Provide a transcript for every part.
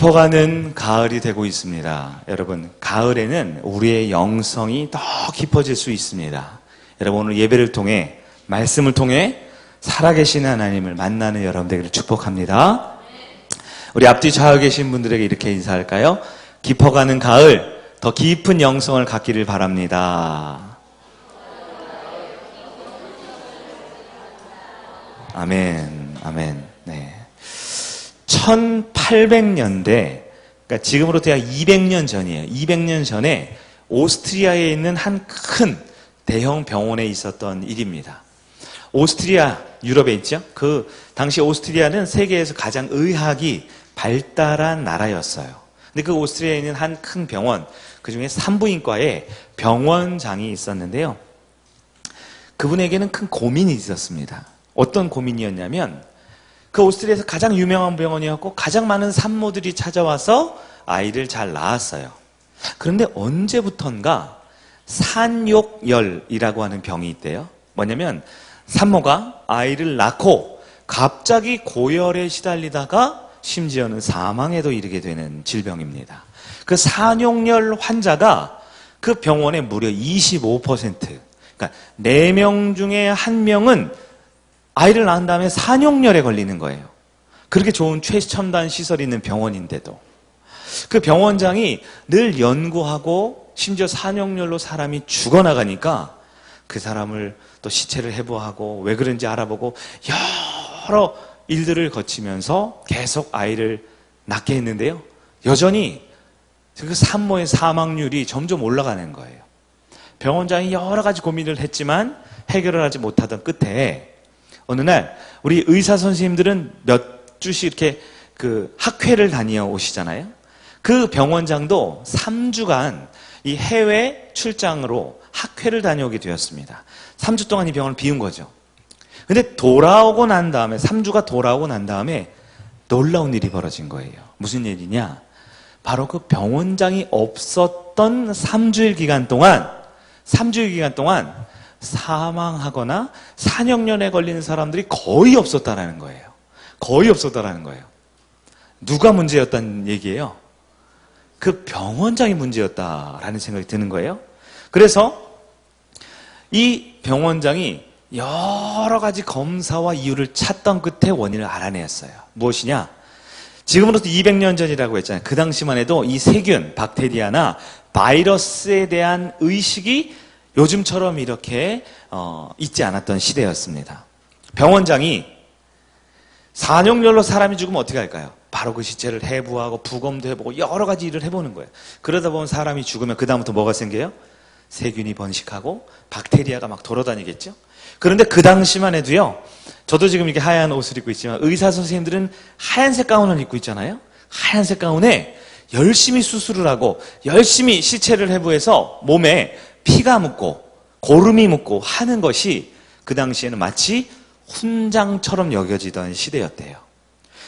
깊어가는 가을이 되고 있습니다. 여러분, 가을에는 우리의 영성이 더 깊어질 수 있습니다. 여러분, 오늘 예배를 통해, 말씀을 통해 살아계신 하나님을 만나는 여러분 되기를 축복합니다. 우리 앞뒤 좌우에 계신 분들에게 이렇게 인사할까요? 깊어가는 가을, 더 깊은 영성을 갖기를 바랍니다. 아멘, 아멘. 네. 1800년대, 그러니까 지금으로부터 약 200년 전이에요. 200년 전에 오스트리아에 있는 한 큰 대형 병원에 있었던 일입니다. 오스트리아, 유럽에 있죠? 그 당시 오스트리아는 세계에서 가장 의학이 발달한 나라였어요. 근데 그 오스트리아에 있는 한 큰 병원, 그 중에 산부인과에 병원장이 있었는데요. 그분에게는 큰 고민이 있었습니다. 어떤 고민이었냐면, 그 오스트리아에서 가장 유명한 병원이었고 가장 많은 산모들이 찾아와서 아이를 잘 낳았어요. 그런데 언제부턴가 산욕열이라고 하는 병이 있대요. 뭐냐면 산모가 아이를 낳고 갑자기 고열에 시달리다가 심지어는 사망에도 이르게 되는 질병입니다. 그 산욕열 환자가 그 병원의 무려 25%, 그러니까 4명 중에 1명은 아이를 낳은 다음에 산욕열에 걸리는 거예요. 그렇게 좋은 최첨단 시설이 있는 병원인데도. 그 병원장이 늘 연구하고 심지어 산욕열로 사람이 죽어나가니까 그 사람을 또 시체를 해부하고 왜 그런지 알아보고 여러 일들을 거치면서 계속 아이를 낳게 했는데요. 여전히 그 산모의 사망률이 점점 올라가는 거예요. 병원장이 여러 가지 고민을 했지만 해결을 하지 못하던 끝에 어느 날 우리 의사 선생님들은 몇 주씩 이렇게 그 학회를 다녀 오시잖아요. 그 병원장도 3주간 이 해외 출장으로 학회를 다녀오게 되었습니다. 3주 동안 이 병원을 비운 거죠. 근데 돌아오고 난 다음에 3주가 돌아오고 난 다음에 놀라운 일이 벌어진 거예요. 무슨 일이냐? 바로 그 병원장이 없었던 3주일 기간 동안 사망하거나 산욕열에 걸리는 사람들이 거의 없었다라는 거예요. 거의 없었다라는 거예요. 누가 문제였다는 얘기예요? 그 병원장이 문제였다라는 생각이 드는 거예요. 그래서 이 병원장이 여러 가지 검사와 이유를 찾던 끝에 원인을 알아냈어요. 무엇이냐? 지금으로부터 200년 전이라고 했잖아요. 그 당시만 해도 이 세균, 박테리아나 바이러스에 대한 의식이 요즘처럼 이렇게 있지 않았던 시대였습니다. 병원장이 산욕열로 사람이 죽으면 어떻게 할까요? 바로 그 시체를 해부하고 부검도 해보고 여러 가지 일을 해보는 거예요. 그러다 보면 사람이 죽으면 그 다음부터 뭐가 생겨요? 세균이 번식하고 박테리아가 막 돌아다니겠죠? 그런데 그 당시만 해도요, 저도 지금 이렇게 하얀 옷을 입고 있지만 의사 선생님들은 하얀색 가운을 입고 있잖아요. 하얀색 가운에 열심히 수술을 하고 열심히 시체를 해부해서 몸에 피가 묻고 고름이 묻고 하는 것이 그 당시에는 마치 훈장처럼 여겨지던 시대였대요.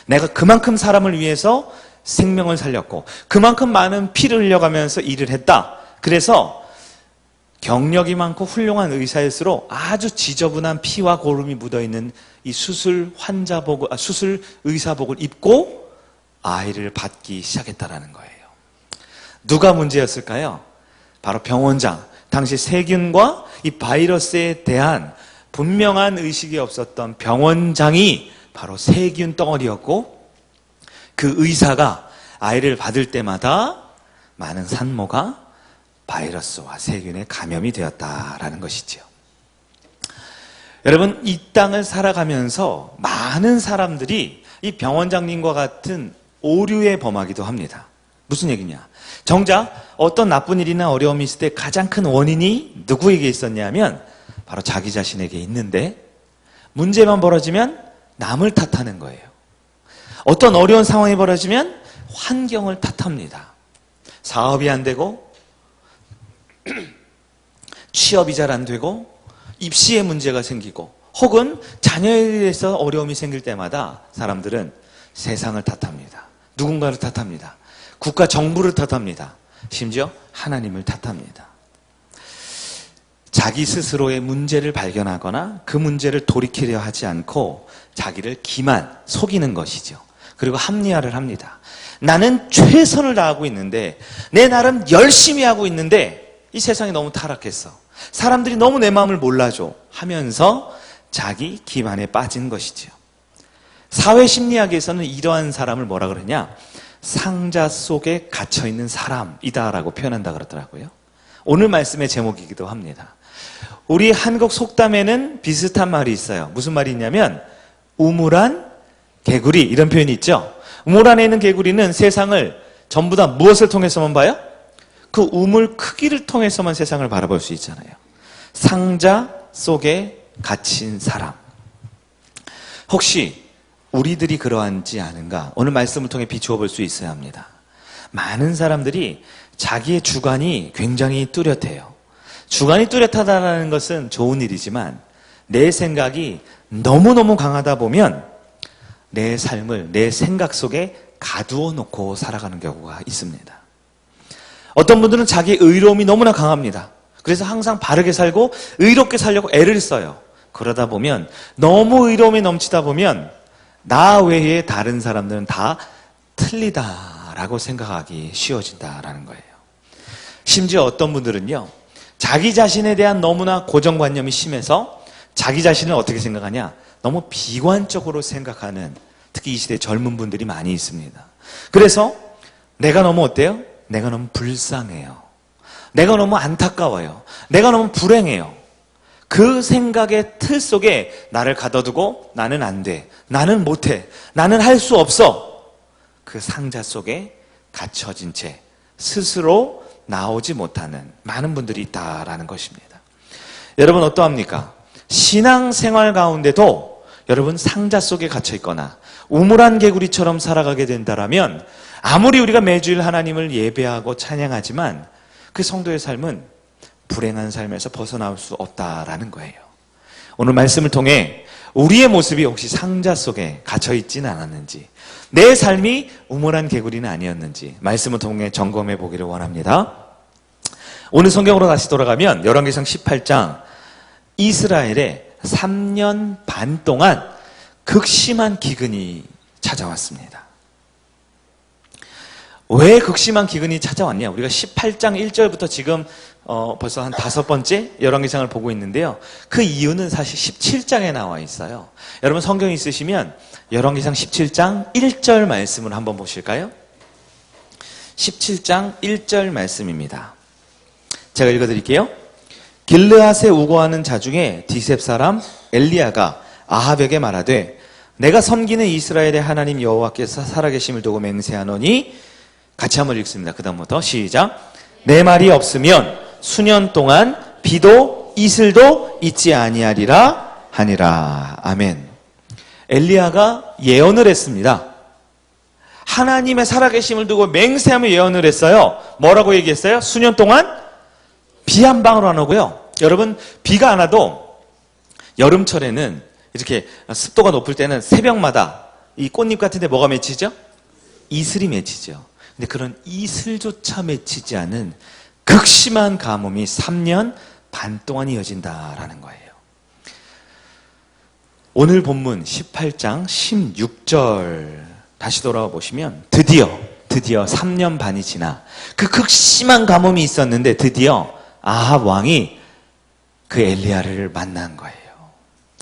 내가 그만큼 사람을 위해서 생명을 살렸고 그만큼 많은 피를 흘려가면서 일을 했다. 그래서 경력이 많고 훌륭한 의사일수록 아주 지저분한 피와 고름이 묻어있는 이 수술 의사복을 입고 아이를 받기 시작했다라는 거예요. 누가 문제였을까요? 바로 병원장. 당시 세균과 이 바이러스에 대한 분명한 의식이 없었던 병원장이 바로 세균 덩어리였고, 그 의사가 아이를 받을 때마다 많은 산모가 바이러스와 세균에 감염이 되었다라는 것이죠. 여러분, 이 땅을 살아가면서 많은 사람들이 이 병원장님과 같은 오류에 범하기도 합니다. 무슨 얘기냐? 정작 어떤 나쁜 일이나 어려움이 있을 때 가장 큰 원인이 누구에게 있었냐면 바로 자기 자신에게 있는데, 문제만 벌어지면 남을 탓하는 거예요. 어떤 어려운 상황이 벌어지면 환경을 탓합니다. 사업이 안 되고 취업이 잘 안 되고 입시에 문제가 생기고 혹은 자녀에 대해서 어려움이 생길 때마다 사람들은 세상을 탓합니다. 누군가를 탓합니다. 국가 정부를 탓합니다. 심지어 하나님을 탓합니다. 자기 스스로의 문제를 발견하거나 그 문제를 돌이키려 하지 않고 자기를 속이는 것이죠. 그리고 합리화를 합니다. 나는 최선을 다하고 있는데, 내 나름 열심히 하고 있는데 이 세상이 너무 타락했어. 사람들이 너무 내 마음을 몰라줘 하면서 자기 기만에 빠진 것이지요. 사회심리학에서는 이러한 사람을 뭐라 그러냐? 상자 속에 갇혀있는 사람이다라고 표현한다 그러더라고요. 오늘 말씀의 제목이기도 합니다. 우리 한국 속담에는 비슷한 말이 있어요. 무슨 말이 있냐면 우물안 개구리, 이런 표현이 있죠. 우물 안에 있는 개구리는 세상을 전부 다 무엇을 통해서만 봐요? 그 우물 크기를 통해서만 세상을 바라볼 수 있잖아요. 상자 속에 갇힌 사람. 혹시 우리들이 그러한지 아는가? 오늘 말씀을 통해 비추어 볼 수 있어야 합니다. 많은 사람들이 자기의 주관이 굉장히 뚜렷해요. 주관이 뚜렷하다는 것은 좋은 일이지만 내 생각이 너무너무 강하다 보면 내 삶을 내 생각 속에 가두어 놓고 살아가는 경우가 있습니다. 어떤 분들은 자기의 의로움이 너무나 강합니다. 그래서 항상 바르게 살고 의롭게 살려고 애를 써요. 그러다 보면 너무 의로움이 넘치다 보면 나 외에 다른 사람들은 다 틀리다라고 생각하기 쉬워진다라는 거예요. 심지어 어떤 분들은요, 자기 자신에 대한 너무나 고정관념이 심해서 자기 자신을 어떻게 생각하냐? 너무 비관적으로 생각하는, 특히 이 시대 젊은 분들이 많이 있습니다. 그래서 내가 너무 어때요? 내가 너무 불쌍해요. 내가 너무 안타까워요. 내가 너무 불행해요. 그 생각의 틀 속에 나를 가둬두고 나는 안 돼, 나는 못해, 나는 할 수 없어, 그 상자 속에 갇혀진 채 스스로 나오지 못하는 많은 분들이 있다라는 것입니다. 여러분 어떠합니까? 신앙생활 가운데도 여러분 상자 속에 갇혀 있거나 우물안 개구리처럼 살아가게 된다라면 아무리 우리가 매주일 하나님을 예배하고 찬양하지만 그 성도의 삶은 불행한 삶에서 벗어나올 수 없다라는 거예요. 오늘 말씀을 통해 우리의 모습이 혹시 상자 속에 갇혀있지는 않았는지, 내 삶이 우물안 개구리는 아니었는지 말씀을 통해 점검해 보기를 원합니다. 오늘 성경으로 다시 돌아가면 열왕기상 18장, 이스라엘에 3년 반 동안 극심한 기근이 찾아왔습니다. 왜 극심한 기근이 찾아왔냐? 우리가 18장 1절부터 지금 벌써 한 5번째 열왕기상을 보고 있는데요. 그 이유는 사실 17장에 나와 있어요. 여러분 성경 있으시면 열왕기상 17장 1절 말씀을 한번 보실까요? 17장 1절 말씀입니다. 제가 읽어드릴게요. 길르앗에 우거하는 자 중에 디셉 사람 엘리야가 아합에게 말하되 내가 섬기는 이스라엘의 하나님 여호와께서 살아계심을 두고 맹세하노니, 같이 한번 읽습니다. 그 다음부터 시작. 내 말이 없으면 수년 동안 비도 이슬도 있지 아니하리라 하니라. 아멘. 엘리야가 예언을 했습니다. 하나님의 살아계심을 두고 맹세하며 예언을 했어요. 뭐라고 얘기했어요? 수년 동안 비 한 방울 안 오고요. 여러분 비가 안 와도 여름철에는 이렇게 습도가 높을 때는 새벽마다 이 꽃잎 같은 데 뭐가 맺히죠? 이슬이 맺히죠. 근데 그런 이슬조차 맺히지 않은 극심한 가뭄이 3년 반 동안 이어진다라는 거예요. 오늘 본문 18장 16절 다시 돌아와 보시면 드디어 3년 반이 지나 그 극심한 가뭄이 있었는데 드디어 아합 왕이 그 엘리야를 만난 거예요.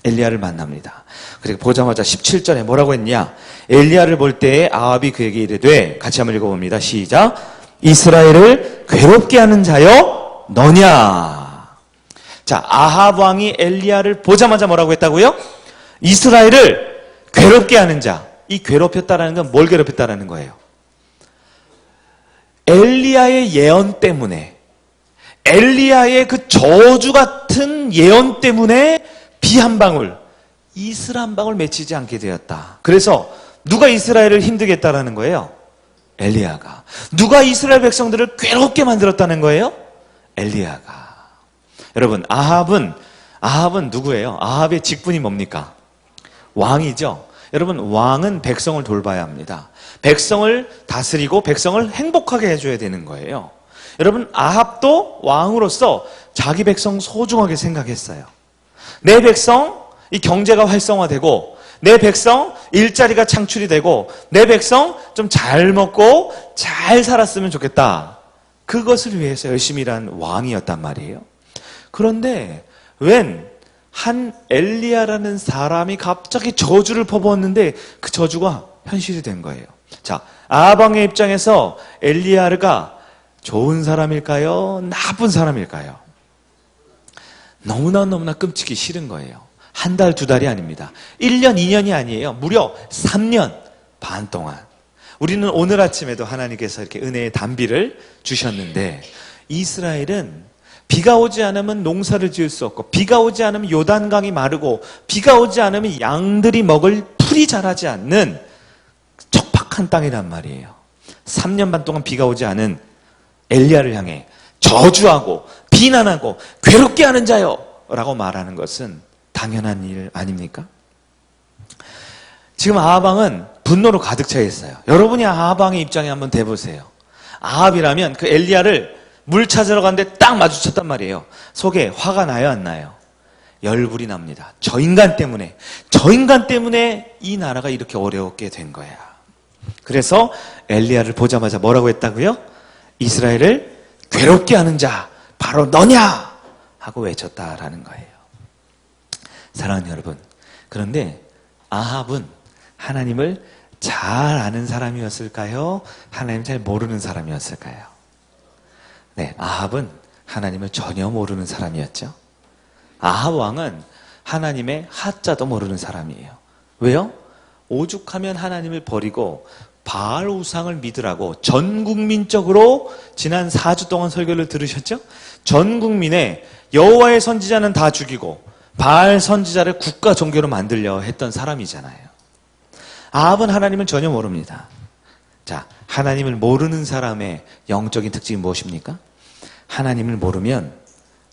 엘리야를 만납니다. 그리고 보자마자 17절에 뭐라고 했냐? 엘리야를 볼 때에 아합이 그에게 이르되, 같이 한번 읽어봅니다. 시작. 이스라엘을 괴롭게 하는 자여 너냐? 자, 아합 왕이 엘리야를 보자마자 뭐라고 했다고요? 이스라엘을 괴롭게 하는 자. 이 괴롭혔다라는 건 뭘 괴롭혔다라는 거예요? 엘리야의 예언 때문에, 엘리야의 그 저주 같은 예언 때문에 비 한 방울, 이슬 한 방울 맺히지 않게 되었다. 그래서 누가 이스라엘을 힘들게 했다라는 거예요? 엘리야가. 누가 이스라엘 백성들을 괴롭게 만들었다는 거예요? 엘리야가. 여러분 아합은 누구예요? 아합의 직분이 뭡니까? 왕이죠. 여러분 왕은 백성을 돌봐야 합니다. 백성을 다스리고 백성을 행복하게 해줘야 되는 거예요. 여러분 아합도 왕으로서 자기 백성 소중하게 생각했어요. 내 백성, 이 경제가 활성화되고 내 백성 일자리가 창출이 되고 내 백성 좀 잘 먹고 잘 살았으면 좋겠다. 그것을 위해서 열심히 일한 왕이었단 말이에요. 그런데 웬 한 엘리야라는 사람이 갑자기 저주를 퍼부었는데 그 저주가 현실이 된 거예요. 자, 아합 왕의 입장에서 엘리야가 좋은 사람일까요? 나쁜 사람일까요? 너무나 끔찍이 싫은 거예요. 한 달, 두 달이 아닙니다. 1년, 2년이 아니에요. 무려 3년 반 동안. 우리는 오늘 아침에도 하나님께서 이렇게 은혜의 단비를 주셨는데 이스라엘은 비가 오지 않으면 농사를 지을 수 없고 비가 오지 않으면 요단강이 마르고 비가 오지 않으면 양들이 먹을 풀이 자라지 않는 척박한 땅이란 말이에요. 3년 반 동안 비가 오지 않은 엘리야를 향해 저주하고 비난하고 괴롭게 하는 자요 라고 말하는 것은 당연한 일 아닙니까? 지금 아합 왕은 분노로 가득 차 있어요. 여러분이 아합 왕의 입장에 한번 대보세요. 아합이라면 그 엘리야를 물 찾으러 갔는데 딱 마주쳤단 말이에요. 속에 화가 나요, 안 나요? 열불이 납니다. 저 인간 때문에 이 나라가 이렇게 어렵게 된 거야. 그래서 엘리야를 보자마자 뭐라고 했다고요? 이스라엘을 괴롭게 하는 자 바로 너냐 하고 외쳤다라는 거예요. 사랑하는 여러분, 그런데 아합은 하나님을 잘 아는 사람이었을까요? 하나님 잘 모르는 사람이었을까요? 네, 아합은 하나님을 전혀 모르는 사람이었죠. 아합 왕은 하나님의 하자도 모르는 사람이에요. 왜요? 오죽하면 하나님을 버리고 바알 우상을 믿으라고 전 국민적으로 지난 4주 동안 설교를 들으셨죠? 전 국민에 여호와의 선지자는 다 죽이고 바알 선지자를 국가 종교로 만들려 했던 사람이잖아요. 아합은 하나님을 전혀 모릅니다. 자, 하나님을 모르는 사람의 영적인 특징이 무엇입니까? 하나님을 모르면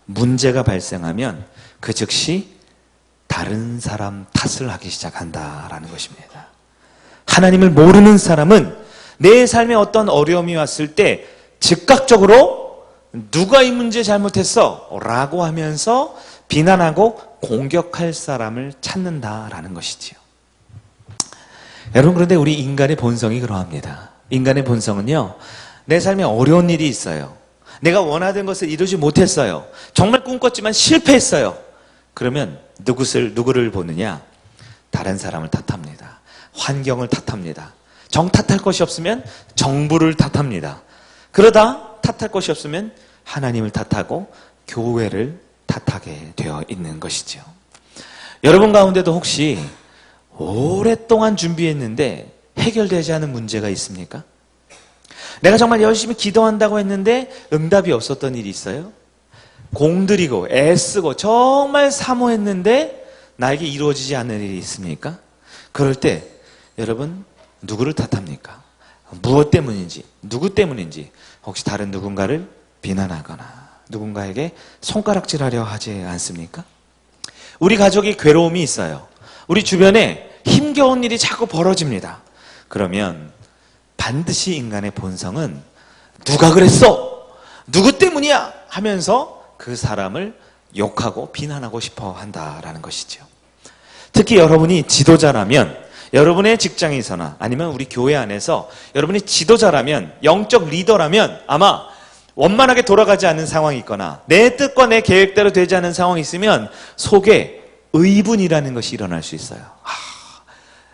문제가 발생하면 그 즉시 다른 사람 탓을 하기 시작한다라는 것입니다. 하나님을 모르는 사람은 내 삶에 어떤 어려움이 왔을 때 즉각적으로 누가 이 문제 잘못했어? 라고 하면서 비난하고 공격할 사람을 찾는다라는 것이지요. 여러분, 그런데 우리 인간의 본성이 그러합니다. 인간의 본성은요, 내 삶에 어려운 일이 있어요. 내가 원하던 것을 이루지 못했어요. 정말 꿈꿨지만 실패했어요. 그러면 누구를 보느냐? 다른 사람을 탓합니다. 환경을 탓합니다. 탓할 것이 없으면 정부를 탓합니다. 그러다 탓할 것이 없으면 하나님을 탓하고 교회를 탓하게 되어 있는 것이죠. 여러분 가운데도 혹시 오랫동안 준비했는데 해결되지 않은 문제가 있습니까? 내가 정말 열심히 기도한다고 했는데 응답이 없었던 일이 있어요? 공들이고 애쓰고 정말 사모했는데 나에게 이루어지지 않는 일이 있습니까? 그럴 때 여러분 누구를 탓합니까? 무엇 때문인지, 누구 때문인지 혹시 다른 누군가를 비난하거나 누군가에게 손가락질하려 하지 않습니까? 우리 가족이 괴로움이 있어요. 우리 주변에 힘겨운 일이 자꾸 벌어집니다. 그러면 반드시 인간의 본성은 누가 그랬어? 누구 때문이야? 하면서 그 사람을 욕하고 비난하고 싶어 한다라는 것이죠. 특히 여러분이 지도자라면, 여러분의 직장에서나 아니면 우리 교회 안에서 여러분이 지도자라면, 영적 리더라면 아마 원만하게 돌아가지 않는 상황이 있거나 내 뜻과 내 계획대로 되지 않는 상황이 있으면 속에 의분이라는 것이 일어날 수 있어요.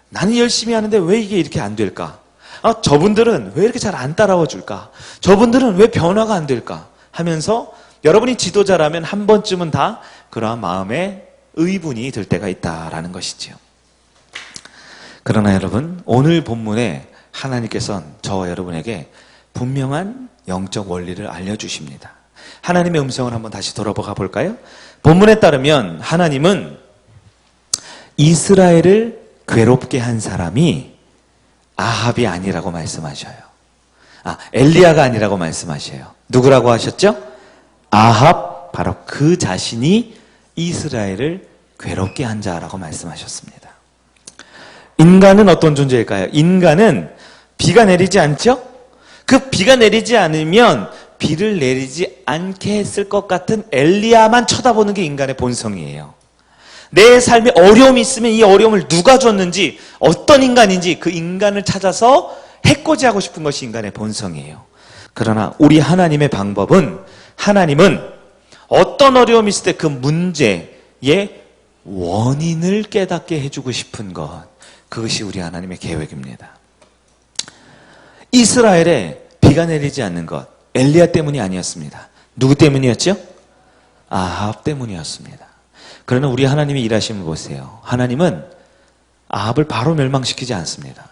나는 열심히 하는데 왜 이게 이렇게 안 될까? 저분들은 왜 이렇게 잘 안 따라와 줄까? 저분들은 왜 변화가 안 될까? 하면서 여러분이 지도자라면 한 번쯤은 다 그러한 마음에 의분이 들 때가 있다라는 것이지요. 그러나 여러분, 오늘 본문에 하나님께서는 저와 여러분에게 분명한 영적 원리를 알려주십니다. 하나님의 음성을 한번 다시 돌아보가 볼까요? 본문에 따르면 하나님은 이스라엘을 괴롭게 한 사람이 아합이 아니라고 말씀하셔요. 엘리야가 아니라고 말씀하셔요. 누구라고 하셨죠? 아합, 바로 그 자신이 이스라엘을 괴롭게 한 자라고 말씀하셨습니다. 인간은 어떤 존재일까요? 인간은 비가 내리지 않죠? 그 비가 내리지 않으면 비를 내리지 않게 했을 것 같은 엘리야만 쳐다보는 게 인간의 본성이에요. 내 삶에 어려움이 있으면 이 어려움을 누가 줬는지, 어떤 인간인지 그 인간을 찾아서 해코지하고 싶은 것이 인간의 본성이에요. 그러나 우리 하나님의 방법은, 하나님은 어떤 어려움이 있을 때 그 문제의 원인을 깨닫게 해주고 싶은 것, 그것이 우리 하나님의 계획입니다. 이스라엘에 비가 내리지 않는 것, 엘리야 때문이 아니었습니다. 누구 때문이었죠? 아합 때문이었습니다. 그러나 우리 하나님이 일하심을 보세요. 하나님은 아합을 바로 멸망시키지 않습니다.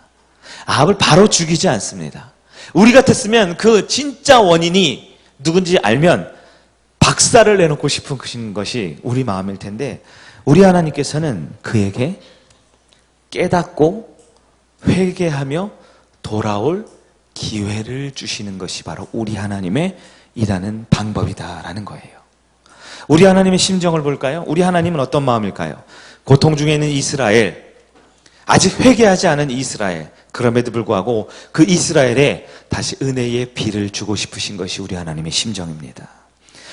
아합을 바로 죽이지 않습니다. 우리 같았으면 그 진짜 원인이 누군지 알면 박살을 내놓고 싶은 것이 우리 마음일 텐데, 우리 하나님께서는 그에게 깨닫고 회개하며 돌아올 기회를 주시는 것이 바로 우리 하나님의 일하는 방법이다라는 거예요. 우리 하나님의 심정을 볼까요? 우리 하나님은 어떤 마음일까요? 고통 중에 있는 이스라엘, 아직 회개하지 않은 이스라엘, 그럼에도 불구하고 그 이스라엘에 다시 은혜의 비를 주고 싶으신 것이 우리 하나님의 심정입니다.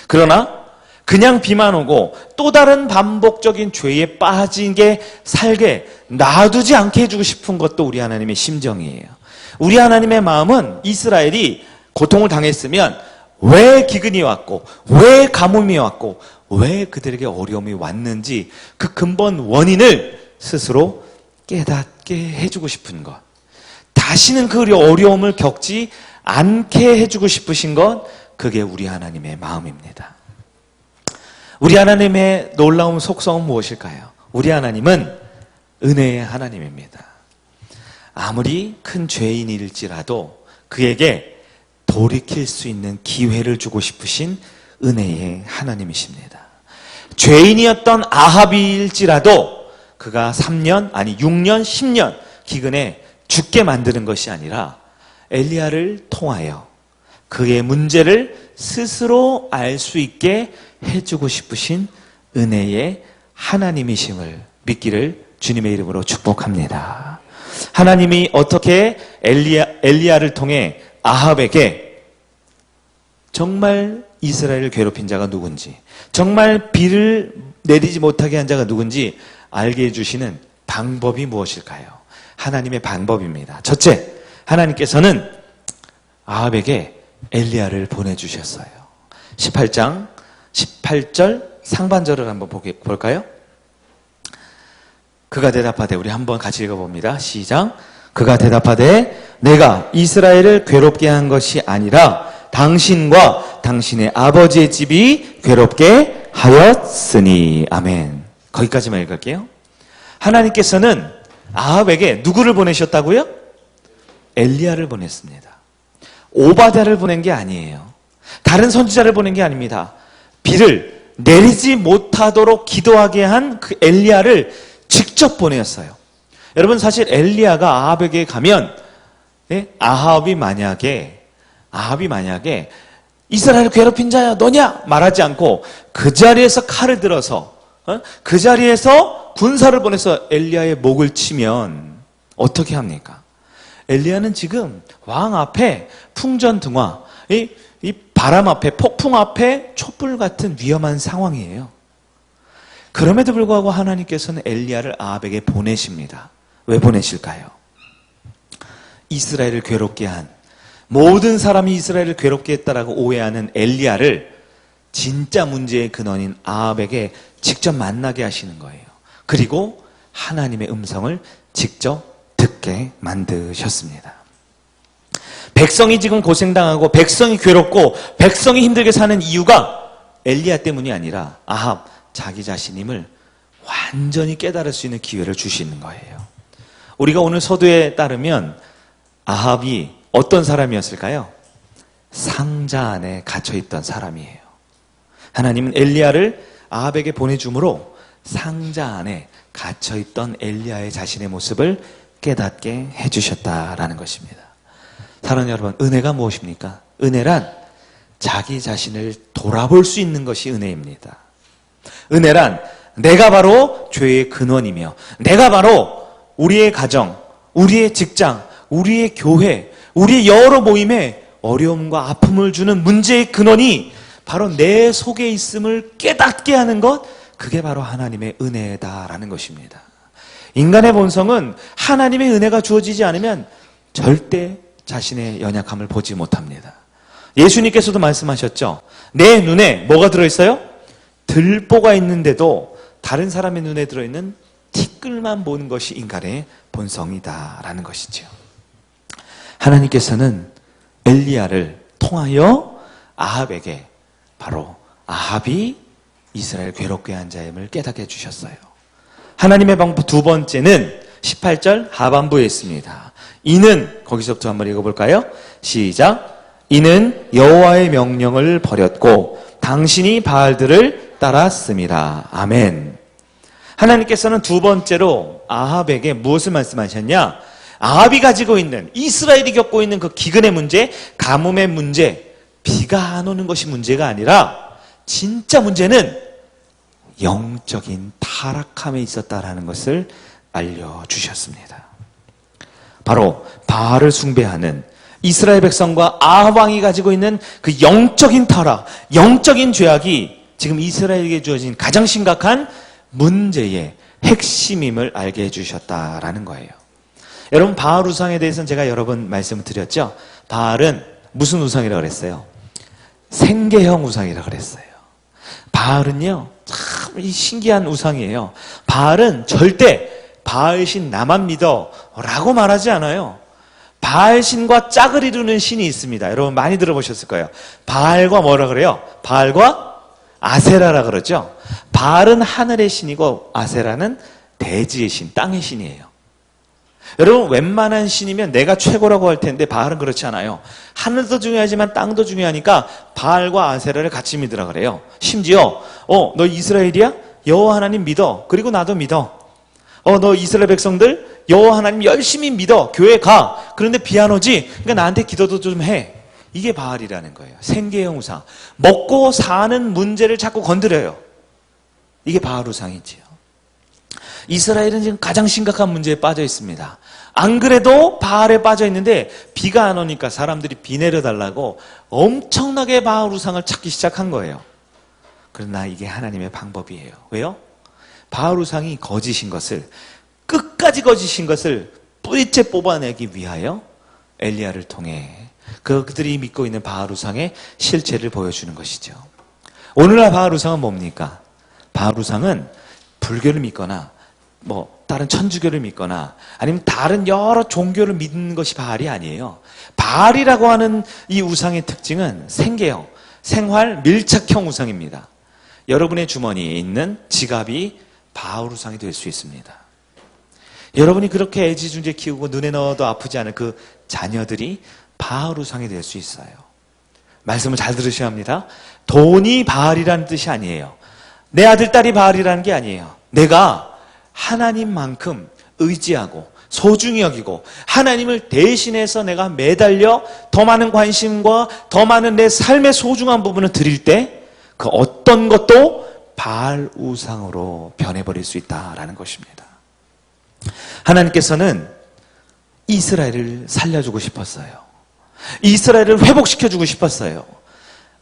그러나 그냥 비만 오고 또 다른 반복적인 죄에 빠지게 살게 놔두지 않게 해주고 싶은 것도 우리 하나님의 심정이에요. 우리 하나님의 마음은 이스라엘이 고통을 당했으면 왜 기근이 왔고, 왜 가뭄이 왔고, 왜 그들에게 어려움이 왔는지 그 근본 원인을 스스로 깨닫게 해주고 싶은 것, 다시는 그 어려움을 겪지 않게 해주고 싶으신 것, 그게 우리 하나님의 마음입니다. 우리 하나님의 놀라운 속성은 무엇일까요? 우리 하나님은 은혜의 하나님입니다. 아무리 큰 죄인일지라도 그에게 돌이킬 수 있는 기회를 주고 싶으신 은혜의 하나님이십니다. 죄인이었던 아합일지라도 그가 3년, 아니 6년, 10년 기근에 죽게 만드는 것이 아니라 엘리야를 통하여 그의 문제를 스스로 알 수 있게 해주고 싶으신 은혜의 하나님이심을 믿기를 주님의 이름으로 축복합니다. 하나님이 어떻게 엘리야를 통해 아합에게 정말 이스라엘을 괴롭힌 자가 누군지, 정말 비를 내리지 못하게 한 자가 누군지 알게 해주시는 방법이 무엇일까요? 하나님의 방법입니다. 첫째, 하나님께서는 아합에게 엘리야를 보내주셨어요. 18장 18절 상반절을 한번 볼까요? 그가 대답하되, 우리 한번 같이 읽어봅니다. 시작. 그가 대답하되 내가 이스라엘을 괴롭게 한 것이 아니라 당신과 당신의 아버지의 집이 괴롭게 하였으니. 아멘. 거기까지만 읽을게요. 하나님께서는 아합에게 누구를 보내셨다고요? 엘리야를 보냈습니다. 오바댜를 보낸 게 아니에요. 다른 선지자를 보낸 게 아닙니다. 비를 내리지 못하도록 기도하게 한 그 엘리야를 직접 보냈어요. 여러분, 사실 엘리야가 아합에게 가면 아합이 만약에 이스라엘을 괴롭힌 자야 너냐 말하지 않고 그 자리에서 칼을 들어서 그 자리에서 군사를 보내서 엘리야의 목을 치면 어떻게 합니까? 엘리야는 지금 왕 앞에 풍전등화, 이 바람 앞에, 폭풍 앞에 촛불 같은 위험한 상황이에요. 그럼에도 불구하고 하나님께서는 엘리야를 아합에게 보내십니다. 왜 보내실까요? 이스라엘을 괴롭게 한, 모든 사람이 이스라엘을 괴롭게 했다라고 오해하는 엘리야를 진짜 문제의 근원인 아합에게 직접 만나게 하시는 거예요. 그리고 하나님의 음성을 직접 듣게 만드셨습니다. 백성이 지금 고생당하고 백성이 괴롭고 백성이 힘들게 사는 이유가 엘리야 때문이 아니라 아합 자기 자신임을 완전히 깨달을 수 있는 기회를 주시는 거예요. 우리가 오늘 서두에 따르면 아합이 어떤 사람이었을까요? 상자 안에 갇혀있던 사람이에요. 하나님은 엘리야를 아합에게 보내줌으로 상자 안에 갇혀있던 엘리야의 자신의 모습을 깨닫게 해주셨다라는 것입니다. 사랑하는 여러분, 은혜가 무엇입니까? 은혜란 자기 자신을 돌아볼 수 있는 것이 은혜입니다. 은혜란 내가 바로 죄의 근원이며 내가 바로 우리의 가정, 우리의 직장, 우리의 교회, 우리의 여러 모임에 어려움과 아픔을 주는 문제의 근원이 바로 내 속에 있음을 깨닫게 하는 것, 그게 바로 하나님의 은혜다라는 것입니다. 인간의 본성은 하나님의 은혜가 주어지지 않으면 절대 자신의 연약함을 보지 못합니다. 예수님께서도 말씀하셨죠. 내 눈에 뭐가 들어있어요? 들보가 있는데도 다른 사람의 눈에 들어있는 티끌만 보는 것이 인간의 본성이다라는 것이죠. 하나님께서는 엘리야를 통하여 아합에게 바로 아합이 이스라엘 괴롭게 한 자임을 깨닫게 해주셨어요. 하나님의 방법 두 번째는 18절 하반부에 있습니다. 이는, 거기서부터 한번 읽어볼까요? 시작. 이는 여호와의 명령을 버렸고 당신이 바알들을 따랐습니다. 아멘. 하나님께서는 두 번째로 아합에게 무엇을 말씀하셨냐? 아합이 가지고 있는, 이스라엘이 겪고 있는 그 기근의 문제, 가뭄의 문제, 비가 안 오는 것이 문제가 아니라 진짜 문제는 영적인 타락함에 있었다라는 것을 알려주셨습니다. 바로 바알을 숭배하는 이스라엘 백성과 아합 왕이 가지고 있는 그 영적인 타락, 영적인 죄악이 지금 이스라엘에게 주어진 가장 심각한 문제의 핵심임을 알게 해주셨다라는 거예요. 여러분, 바알 우상에 대해서는 제가 여러 번 말씀을 드렸죠. 바알은 무슨 우상이라고 그랬어요? 생계형 우상이라고 그랬어요. 바알은요, 참 신기한 우상이에요. 바알은 절대 바알신 나만 믿어 라고 말하지 않아요. 바알신과 짝을 이루는 신이 있습니다. 여러분 많이 들어보셨을 거예요. 바알과 뭐라 그래요? 바알과 아세라라 그러죠. 바알은 하늘의 신이고 아세라는 대지의 신, 땅의 신이에요. 여러분, 웬만한 신이면 내가 최고라고 할 텐데 바알은 그렇지 않아요. 하늘도 중요하지만 땅도 중요하니까 바알과 아세라를 같이 믿으라 그래요. 심지어 너 이스라엘이야? 여호와 하나님 믿어. 그리고 나도 믿어. 너 이스라엘 백성들 여호와 하나님 열심히 믿어. 교회 가. 그런데 비 안 오지? 그러니까 나한테 기도도 좀 해. 이게 바알이라는 거예요. 생계형 우상. 먹고 사는 문제를 자꾸 건드려요. 이게 바알 우상이지요. 이스라엘은 지금 가장 심각한 문제에 빠져 있습니다. 안 그래도 바알에 빠져 있는데 비가 안 오니까 사람들이 비 내려달라고 엄청나게 바알 우상을 찾기 시작한 거예요. 그러나 이게 하나님의 방법이에요. 왜요? 바알 우상이 거짓인 것을, 끝까지 거짓인 것을 뿌리째 뽑아내기 위하여 엘리야를 통해 그들이 믿고 있는 바알 우상의 실체를 보여주는 것이죠. 오늘날 바알 우상은 뭡니까? 바알 우상은 불교를 믿거나 다른 천주교를 믿거나 아니면 다른 여러 종교를 믿는 것이 바알이 아니에요. 바알이라고 하는 이 우상의 특징은 생계형, 생활 밀착형 우상입니다. 여러분의 주머니에 있는 지갑이 바알 우상이 될 수 있습니다. 여러분이 그렇게 애지중지 키우고 눈에 넣어도 아프지 않은 그 자녀들이 바알 우상이 될 수 있어요. 말씀을 잘 들으셔야 합니다. 돈이 바알이라는 뜻이 아니에요. 내 아들, 딸이 바알이라는 게 아니에요. 내가 하나님만큼 의지하고 소중히 여기고 하나님을 대신해서 내가 매달려 더 많은 관심과 더 많은 내 삶의 소중한 부분을 드릴 때 그 어떤 것도 바알 우상으로 변해버릴 수 있다라는 것입니다. 하나님께서는 이스라엘을 살려주고 싶었어요. 이스라엘을 회복시켜주고 싶었어요.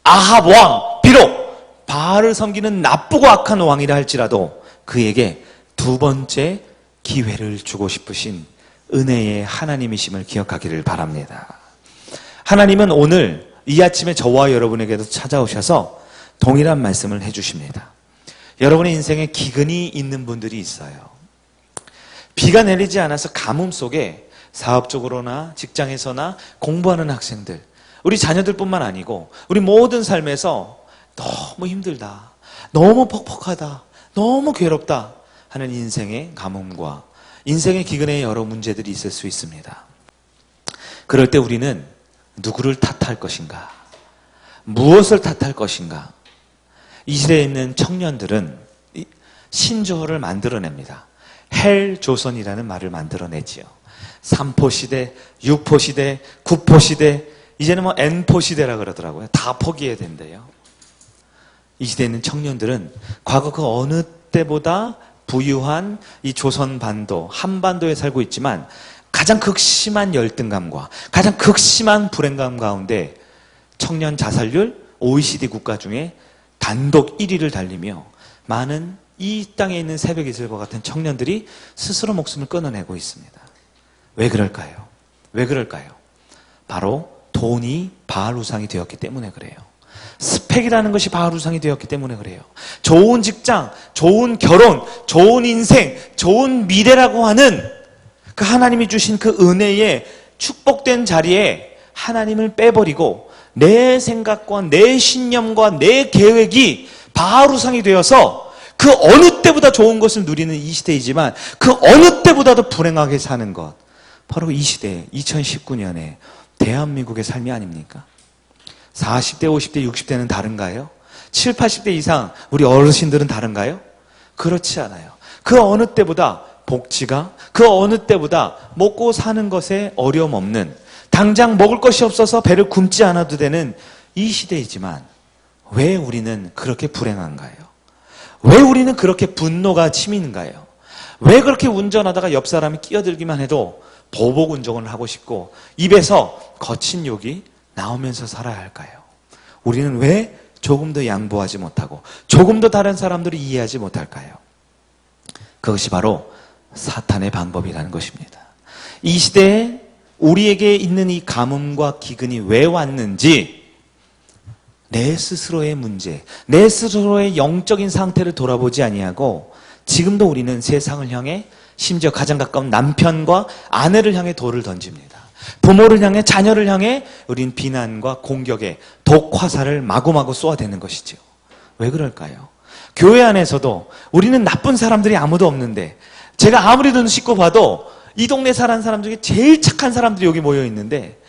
아합 왕, 비록 바알을 섬기는 나쁘고 악한 왕이라 할지라도 그에게 두 번째 기회를 주고 싶으신 은혜의 하나님이심을 기억하기를 바랍니다. 하나님은 오늘 이 아침에 저와 여러분에게도 찾아오셔서 동일한 말씀을 해주십니다. 여러분의 인생에 기근이 있는 분들이 있어요. 비가 내리지 않아서 가뭄 속에 사업적으로나 직장에서나 공부하는 학생들, 우리 자녀들뿐만 아니고 우리 모든 삶에서 너무 힘들다, 너무 퍽퍽하다, 너무 괴롭다 하는 인생의 가뭄과 인생의 기근의 여러 문제들이 있을 수 있습니다. 그럴 때 우리는 누구를 탓할 것인가? 무엇을 탓할 것인가? 이 시대에 있는 청년들은 신조어를 만들어냅니다. 헬조선이라는 말을 만들어내지요. 3포 시대, 6포 시대, 9포 시대, 이제는 N포 시대라 그러더라고요. 다 포기해야 된대요. 이 시대에 있는 청년들은 과거 그 어느 때보다 부유한 이 조선반도, 한반도에 살고 있지만 가장 극심한 열등감과 가장 극심한 불행감 가운데 청년 자살률 OECD 국가 중에 단독 1위를 달리며 많은 이 땅에 있는 새벽 이슬과 같은 청년들이 스스로 목숨을 끊어내고 있습니다. 왜 그럴까요? 왜 그럴까요? 바로 돈이 바알 우상이 되었기 때문에 그래요. 스펙이라는 것이 바알 우상이 되었기 때문에 그래요. 좋은 직장, 좋은 결혼, 좋은 인생, 좋은 미래라고 하는 그 하나님이 주신 그 은혜의 축복된 자리에 하나님을 빼버리고 내 생각과 내 신념과 내 계획이 바알 우상이 되어서 그 어느 때보다 좋은 것을 누리는 이 시대이지만 그 어느 때보다도 불행하게 사는 것, 바로 이 시대 2019년에 대한민국의 삶이 아닙니까? 40대, 50대, 60대는 다른가요? 7, 80대 이상 우리 어르신들은 다른가요? 그렇지 않아요. 그 어느 때보다 복지가, 그 어느 때보다 먹고 사는 것에 어려움 없는, 당장 먹을 것이 없어서 배를 굶지 않아도 되는 이 시대이지만 왜 우리는 그렇게 불행한가요? 왜 우리는 그렇게 분노가 치미는가요? 왜 그렇게 운전하다가 옆 사람이 끼어들기만 해도 보복 운전을 하고 싶고 입에서 거친 욕이 나오면서 살아야 할까요? 우리는 왜 조금 더 양보하지 못하고 조금 더 다른 사람들을 이해하지 못할까요? 그것이 바로 사탄의 방법이라는 것입니다. 이 시대에 우리에게 있는 이 가뭄과 기근이 왜 왔는지 내 스스로의 문제, 내 스스로의 영적인 상태를 돌아보지 아니하고 지금도 우리는 세상을 향해 심지어 가장 가까운 남편과 아내를 향해 돌을 던집니다. 부모를 향해, 자녀를 향해 우린 비난과 공격에 독화살을 마구마구 쏘아대는 것이죠. 왜 그럴까요? 교회 안에서도 우리는 나쁜 사람들이 아무도 없는데 제가 아무리 눈 씻고 봐도 이 동네 사는 사람 중에 제일 착한 사람들이 여기 모여 있는데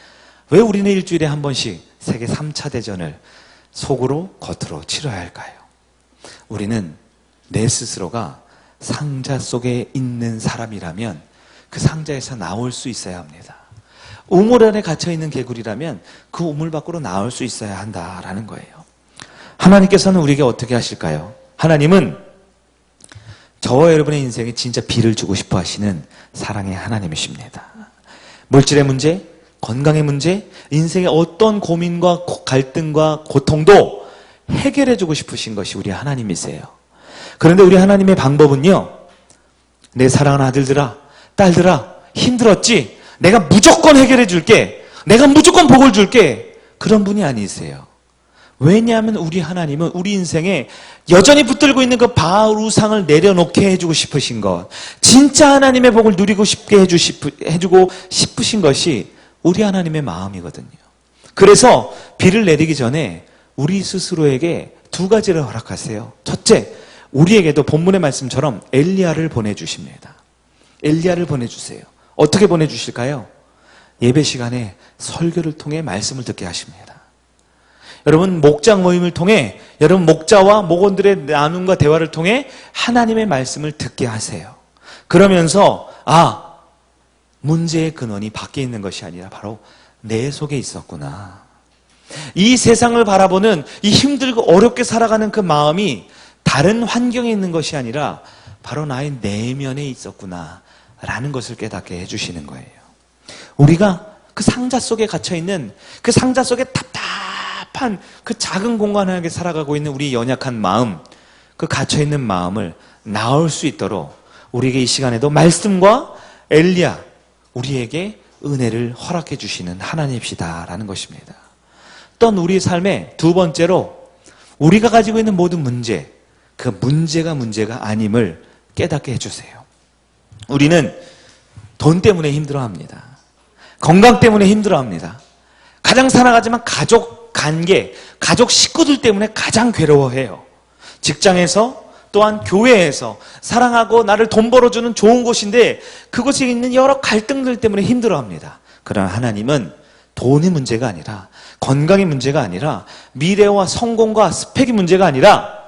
왜 우리는 일주일에 한 번씩 세계 3차 대전을 속으로 겉으로 치러야 할까요? 우리는 내 스스로가 상자 속에 있는 사람이라면 그 상자에서 나올 수 있어야 합니다. 우물 안에 갇혀있는 개구리라면 그 우물 밖으로 나올 수 있어야 한다라는 거예요. 하나님께서는 우리에게 어떻게 하실까요? 하나님은 저와 여러분의 인생에 진짜 비를 주고 싶어 하시는 사랑의 하나님이십니다. 물질의 문제, 건강의 문제, 인생의 어떤 고민과 갈등과 고통도 해결해 주고 싶으신 것이 우리 하나님이세요. 그런데 우리 하나님의 방법은요, 내 사랑하는 아들들아, 딸들아, 힘들었지? 내가 무조건 해결해 줄게. 내가 무조건 복을 줄게. 그런 분이 아니세요. 왜냐하면 우리 하나님은 우리 인생에 여전히 붙들고 있는 그 바알 우상을 내려놓게 해주고 싶으신 것, 진짜 하나님의 복을 누리고 싶게 해주고 싶으신 것이 우리 하나님의 마음이거든요. 그래서 비를 내리기 전에 우리 스스로에게 두 가지를 허락하세요. 첫째, 우리에게도 본문의 말씀처럼 엘리야를 보내주십니다. 엘리야를 보내주세요. 어떻게 보내주실까요? 예배 시간에 설교를 통해 말씀을 듣게 하십니다. 여러분 목장 모임을 통해 여러분 목자와 목원들의 나눔과 대화를 통해 하나님의 말씀을 듣게 하세요. 그러면서 문제의 근원이 밖에 있는 것이 아니라 바로 내 속에 있었구나. 이 세상을 바라보는 이 힘들고 어렵게 살아가는 그 마음이 다른 환경에 있는 것이 아니라 바로 나의 내면에 있었구나 라는 것을 깨닫게 해주시는 거예요. 우리가 그 상자 속에 갇혀있는 그 상자 속에 답답한 그 작은 공간 안에 살아가고 있는 우리 연약한 마음, 그 갇혀있는 마음을 나올 수 있도록 우리에게 이 시간에도 말씀과 엘리야, 우리에게 은혜를 허락해 주시는 하나님이시다라는 것입니다. 또한 우리 삶의 두 번째로 우리가 가지고 있는 모든 문제, 그 문제가 아님을 깨닫게 해주세요. 우리는 돈 때문에 힘들어합니다. 건강 때문에 힘들어합니다. 가장 살아가지만 가족 관계, 가족 식구들 때문에 가장 괴로워해요. 직장에서 또한 교회에서 사랑하고 나를 돈 벌어주는 좋은 곳인데 그곳에 있는 여러 갈등들 때문에 힘들어합니다. 그러나 하나님은 돈이 문제가 아니라 건강의 문제가 아니라 미래와 성공과 스펙이 문제가 아니라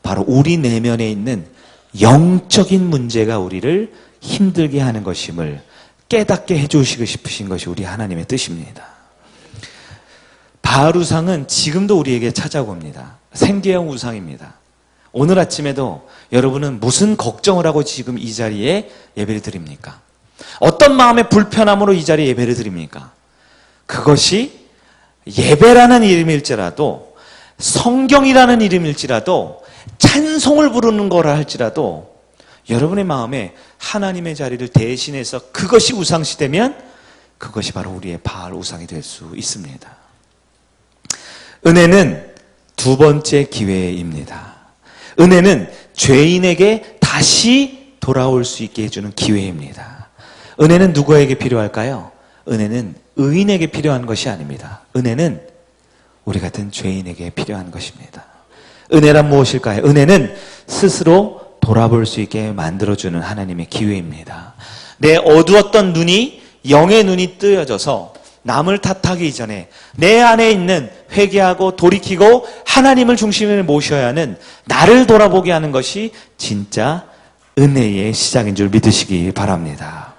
바로 우리 내면에 있는 영적인 문제가 우리를 힘들게 하는 것임을 깨닫게 해주시고 싶으신 것이 우리 하나님의 뜻입니다. 바알 우상은 지금도 우리에게 찾아옵니다. 생계형 우상입니다. 오늘 아침에도 여러분은 무슨 걱정을 하고 지금 이 자리에 예배를 드립니까? 어떤 마음의 불편함으로 이 자리에 예배를 드립니까? 그것이 예배라는 이름일지라도 성경이라는 이름일지라도 찬송을 부르는 거라 할지라도 여러분의 마음에 하나님의 자리를 대신해서 그것이 우상시 되면 그것이 바로 우리의 바알 우상이 될 수 있습니다. 은혜는 두 번째 기회입니다. 은혜는 죄인에게 다시 돌아올 수 있게 해주는 기회입니다. 은혜는 누구에게 필요할까요? 은혜는 의인에게 필요한 것이 아닙니다. 은혜는 우리 같은 죄인에게 필요한 것입니다. 은혜란 무엇일까요? 은혜는 스스로 돌아볼 수 있게 만들어주는 하나님의 기회입니다. 내 어두웠던 눈이 영의 눈이 뜨여져서 남을 탓하기 이전에 내 안에 있는 회개하고 돌이키고 하나님을 중심에 모셔야 하는 나를 돌아보게 하는 것이 진짜 은혜의 시작인 줄 믿으시기 바랍니다.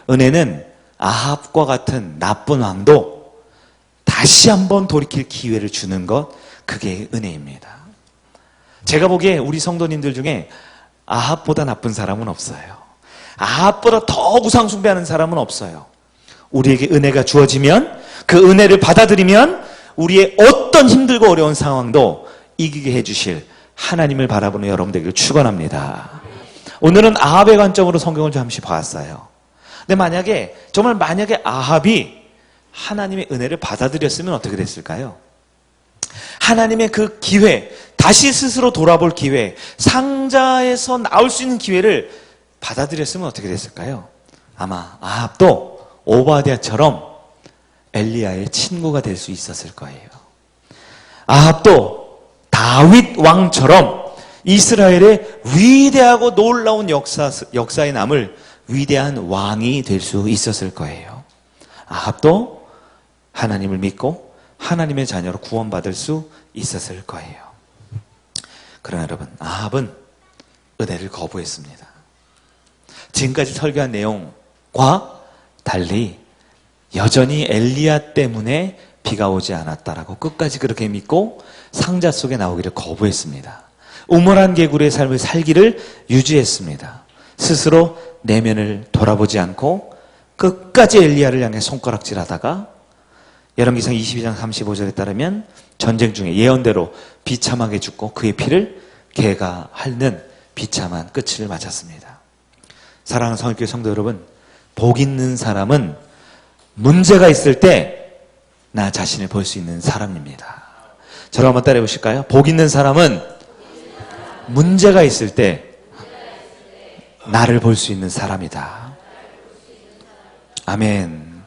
은혜는 아합과 같은 나쁜 왕도 다시 한번 돌이킬 기회를 주는 것, 그게 은혜입니다. 제가 보기에 우리 성도님들 중에 아합보다 나쁜 사람은 없어요. 아합보다 더 우상 숭배하는 사람은 없어요. 우리에게 은혜가 주어지면, 그 은혜를 받아들이면 우리의 어떤 힘들고 어려운 상황도 이기게 해주실 하나님을 바라보는 여러분들에게 축원합니다. 오늘은 아합의 관점으로 성경을 잠시 봤어요. 근데 정말 아합이 하나님의 은혜를 받아들였으면 어떻게 됐을까요? 하나님의 그 기회, 다시 스스로 돌아볼 기회, 상자에서 나올 수 있는 기회를 받아들였으면 어떻게 됐을까요? 아마 아합도 오바댜처럼 엘리야의 친구가 될 수 있었을 거예요. 아합도 다윗 왕처럼 이스라엘의 위대하고 놀라운 역사에 남을 위대한 왕이 될 수 있었을 거예요. 아합도 하나님을 믿고 하나님의 자녀로 구원받을 수 있었을 거예요. 그러나 여러분, 아합은 은혜를 거부했습니다. 지금까지 설교한 내용과 달리 여전히 엘리야 때문에 비가 오지 않았다라고 끝까지 그렇게 믿고 상자 속에 나오기를 거부했습니다. 우물한 개구리의 삶을 살기를 유지했습니다. 스스로 내면을 돌아보지 않고 끝까지 엘리야를 향해 손가락질하다가 열왕기상 22장 35절에 따르면 전쟁 중에 예언대로 비참하게 죽고 그의 피를 개가 핥는 비참한 끝을 맞았습니다. 사랑하는 성일교회 성도 여러분, 복 있는 사람은 문제가 있을 때 나 자신을 볼 수 있는 사람입니다. 저를 한번 따라해 보실까요? 복 있는 사람은 문제가 있을 때 나를 볼 수 있는 사람이다. 아멘.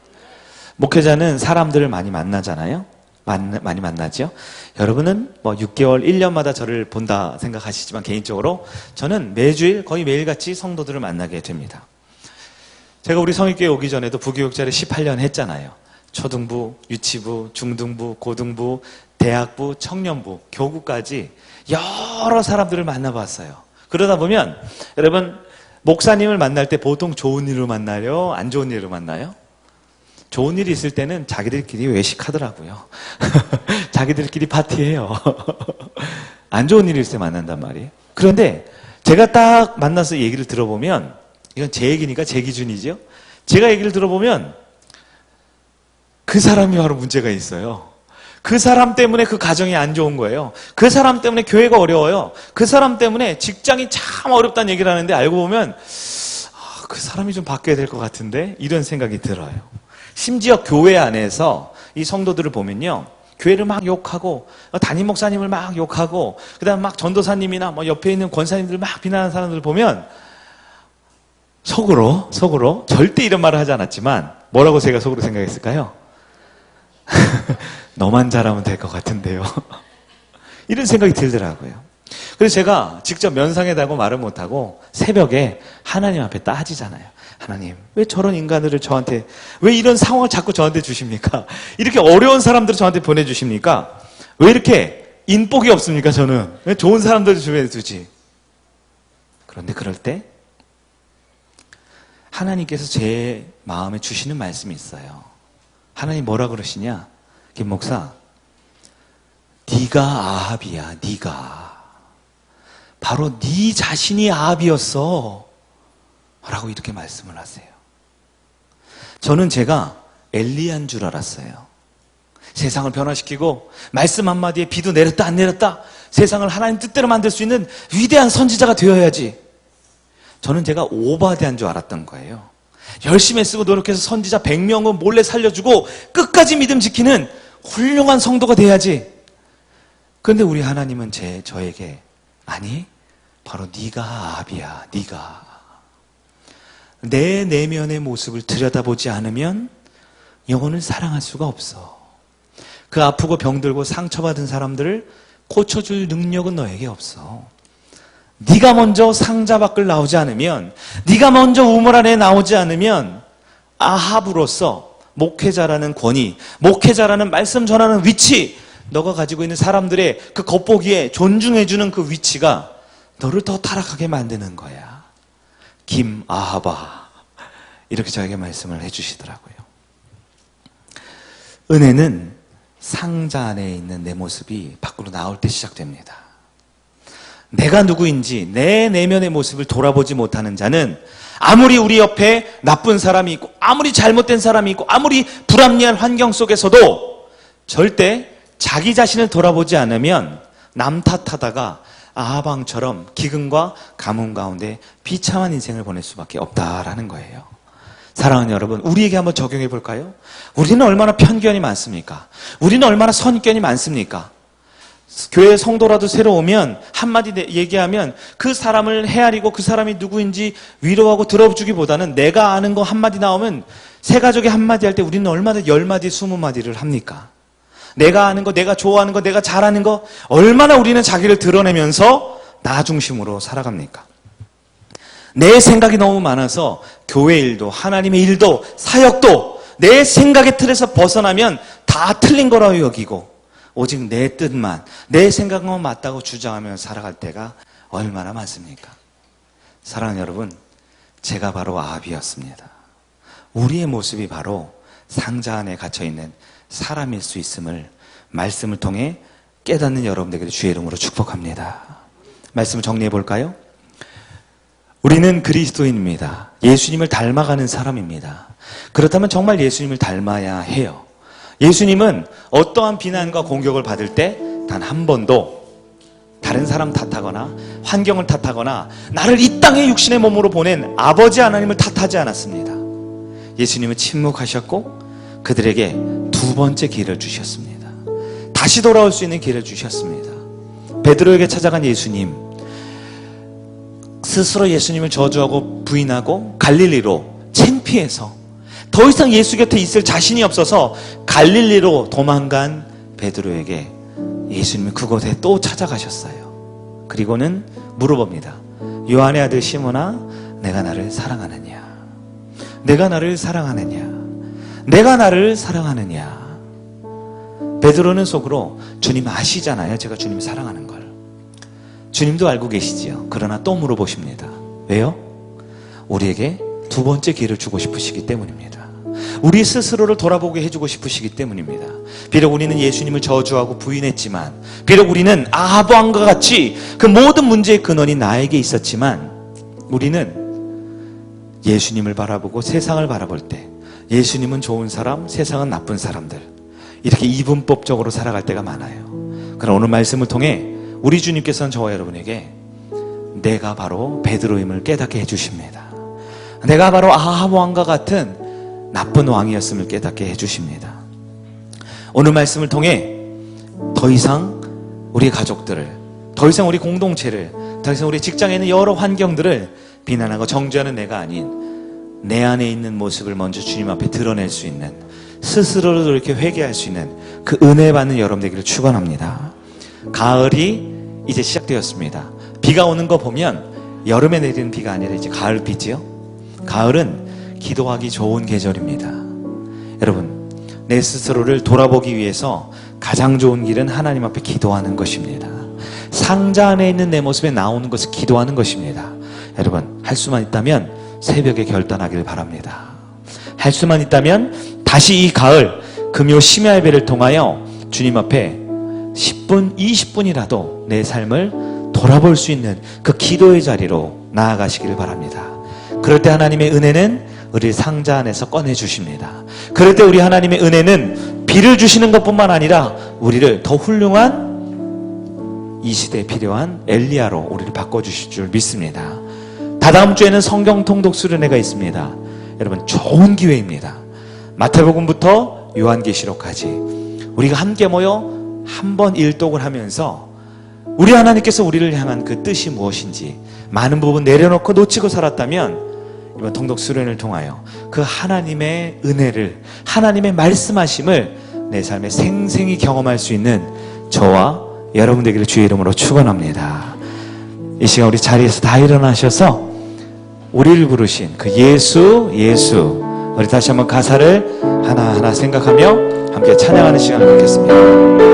목회자는 사람들을 많이 만나잖아요. 많이 만나죠. 여러분은 6개월, 1년마다 저를 본다 생각하시지만 개인적으로 저는 매주일 거의 매일같이 성도들을 만나게 됩니다. 제가 우리 성일교회 오기 전에도 부교육자를 18년 했잖아요. 초등부, 유치부, 중등부, 고등부, 대학부, 청년부, 교구까지 여러 사람들을 만나봤어요. 그러다 보면 여러분, 목사님을 만날 때 보통 좋은 일로 만나요? 안 좋은 일로 만나요? 좋은 일이 있을 때는 자기들끼리 외식하더라고요. 자기들끼리 파티해요. 안 좋은 일이 있을 때 만난단 말이에요. 그런데 제가 딱 만나서 얘기를 들어보면, 이건 제 얘기니까 제 기준이죠. 제가 얘기를 들어보면 그 사람이 바로 문제가 있어요. 그 사람 때문에 그 가정이 안 좋은 거예요. 그 사람 때문에 교회가 어려워요. 그 사람 때문에 직장이 참 어렵다는 얘기를 하는데 알고 보면 그 사람이 좀 바뀌어야 될 것 같은데 이런 생각이 들어요. 심지어 교회 안에서 이 성도들을 보면요, 교회를 막 욕하고 담임 목사님을 막 욕하고 그다음 막 전도사님이나 옆에 있는 권사님들 막 비난하는 사람들을 보면 속으로 절대 이런 말을 하지 않았지만 뭐라고 제가 속으로 생각했을까요? 너만 잘하면 될 것 같은데요. 이런 생각이 들더라고요. 그래서 제가 직접 면상에다고 말을 못하고 새벽에 하나님 앞에 따지잖아요. 하나님, 왜 저런 인간들을 저한테, 왜 이런 상황을 자꾸 저한테 주십니까? 이렇게 어려운 사람들을 저한테 보내주십니까? 왜 이렇게 인복이 없습니까, 저는? 왜 좋은 사람들을 주변에 두지? 그런데 그럴 때 하나님께서 제 마음에 주시는 말씀이 있어요. 하나님 뭐라 그러시냐? 김 목사, 네가 아합이야, 네가. 바로 네 자신이 아합이었어. 라고 이렇게 말씀을 하세요. 저는 제가 엘리야인 줄 알았어요. 세상을 변화시키고 말씀 한마디에 비도 내렸다 안 내렸다 세상을 하나님 뜻대로 만들 수 있는 위대한 선지자가 되어야지. 저는 제가 오바대한 줄 알았던 거예요. 열심히 쓰고 노력해서 선지자 100명은 몰래 살려주고 끝까지 믿음 지키는 훌륭한 성도가 돼야지. 그런데 우리 하나님은 저에게 아니 바로 네가 아합이야. 네가 내 내면의 모습을 들여다보지 않으면 영혼을 사랑할 수가 없어. 그 아프고 병들고 상처받은 사람들을 고쳐줄 능력은 너에게 없어. 네가 먼저 상자 밖을 나오지 않으면, 네가 먼저 우물 안에 나오지 않으면 아합으로서 목회자라는 권위, 목회자라는 말씀 전하는 위치, 너가 가지고 있는 사람들의 그 겉보기에 존중해주는 그 위치가 너를 더 타락하게 만드는 거야. 김아하바 이렇게 저에게 말씀을 해주시더라고요. 은혜는 상자 안에 있는 내 모습이 밖으로 나올 때 시작됩니다. 내가 누구인지 내 내면의 모습을 돌아보지 못하는 자는 아무리 우리 옆에 나쁜 사람이 있고 아무리 잘못된 사람이 있고 아무리 불합리한 환경 속에서도 절대 자기 자신을 돌아보지 않으면 남 탓하다가 아하방처럼 기근과 가뭄 가운데 비참한 인생을 보낼 수밖에 없다라는 거예요. 사랑하는 여러분, 우리에게 한번 적용해 볼까요? 우리는 얼마나 편견이 많습니까? 우리는 얼마나 선입견이 많습니까? 교회 성도라도 새로 오면 한마디 얘기하면 그 사람을 헤아리고 그 사람이 누구인지 위로하고 들어주기보다는 내가 아는 거 한마디 나오면 세 가족이 한마디 할 때 우리는 얼마나 10마디, 20마디를 합니까? 내가 아는 거, 내가 좋아하는 거, 내가 잘하는 거 얼마나 우리는 자기를 드러내면서 나 중심으로 살아갑니까? 내 생각이 너무 많아서 교회 일도 하나님의 일도 사역도 내 생각의 틀에서 벗어나면 다 틀린 거라고 여기고 오직 내 뜻만 내 생각만 맞다고 주장하며 살아갈 때가 얼마나 많습니까? 사랑하는 여러분, 제가 바로 아합이었습니다. 우리의 모습이 바로 상자 안에 갇혀있는 사람일 수 있음을 말씀을 통해 깨닫는 여러분들에게 주의 이름으로 축복합니다. 말씀을 정리해 볼까요? 우리는 그리스도인입니다. 예수님을 닮아가는 사람입니다. 그렇다면 정말 예수님을 닮아야 해요. 예수님은 어떠한 비난과 공격을 받을 때 단 한 번도 다른 사람 탓하거나 환경을 탓하거나 나를 이 땅에 육신의 몸으로 보낸 아버지 하나님을 탓하지 않았습니다. 예수님은 침묵하셨고 그들에게 두 번째 기회를 주셨습니다. 다시 돌아올 수 있는 기회를 주셨습니다. 베드로에게 찾아간 예수님, 스스로 예수님을 저주하고 부인하고 갈릴리로 창피해서 더 이상 예수 곁에 있을 자신이 없어서 갈릴리로 도망간 베드로에게 예수님이 그곳에 또 찾아가셨어요. 그리고는 물어봅니다. 요한의 아들 시몬아, 내가 나를 사랑하느냐? 내가 나를 사랑하느냐? 내가 나를 사랑하느냐? 베드로는 속으로 주님 아시잖아요. 제가 주님 사랑하는 걸. 주님도 알고 계시지요. 그러나 또 물어보십니다. 왜요? 우리에게 두 번째 기회를 주고 싶으시기 때문입니다. 우리 스스로를 돌아보게 해주고 싶으시기 때문입니다. 비록 우리는 예수님을 저주하고 부인했지만, 비록 우리는 아합 왕과 같이 그 모든 문제의 근원이 나에게 있었지만, 우리는 예수님을 바라보고 세상을 바라볼 때 예수님은 좋은 사람, 세상은 나쁜 사람들, 이렇게 이분법적으로 살아갈 때가 많아요. 그러나 오늘 말씀을 통해 우리 주님께서는 저와 여러분에게 내가 바로 베드로임을 깨닫게 해주십니다. 내가 바로 아합 왕과 같은 나쁜 왕이었음을 깨닫게 해주십니다. 오늘 말씀을 통해 더 이상 우리 가족들을, 더 이상 우리 공동체를, 더 이상 우리 직장에 있는 여러 환경들을 비난하고 정죄하는 내가 아닌 내 안에 있는 모습을 먼저 주님 앞에 드러낼 수 있는, 스스로를 이렇게 회개할 수 있는 그 은혜 받는 여러분 되기를 축원합니다. 가을이 이제 시작되었습니다. 비가 오는 거 보면 여름에 내리는 비가 아니라 이제 가을 비지요. 가을은 기도하기 좋은 계절입니다. 여러분, 내 스스로를 돌아보기 위해서 가장 좋은 길은 하나님 앞에 기도하는 것입니다. 상자 안에 있는 내 모습에 나오는 것을 기도하는 것입니다. 여러분, 할 수만 있다면 새벽에 결단하기를 바랍니다. 할 수만 있다면 다시 이 가을 금요 심야 예배를 통하여 주님 앞에 10분, 20분이라도 내 삶을 돌아볼 수 있는 그 기도의 자리로 나아가시기를 바랍니다. 그럴 때 하나님의 은혜는 우리 상자 안에서 꺼내 주십니다. 그럴 때 우리 하나님의 은혜는 비를 주시는 것뿐만 아니라 우리를 더 훌륭한 이 시대에 필요한 엘리야로 우리를 바꿔주실 줄 믿습니다. 다다음 주에는 성경 통독 수련회가 있습니다. 여러분, 좋은 기회입니다. 마태복음부터 요한계시록까지 우리가 함께 모여 한 번 일독을 하면서 우리 하나님께서 우리를 향한 그 뜻이 무엇인지 많은 부분 내려놓고 놓치고 살았다면 이번 통독 수련을 통하여 그 하나님의 은혜를, 하나님의 말씀하심을 내 삶에 생생히 경험할 수 있는 저와 여러분 되기를 주의 이름으로 축원합니다. 이 시간 우리 자리에서 다 일어나셔서 우리를 부르신 그 예수 우리 다시 한번 가사를 하나하나 생각하며 함께 찬양하는 시간을 갖겠습니다.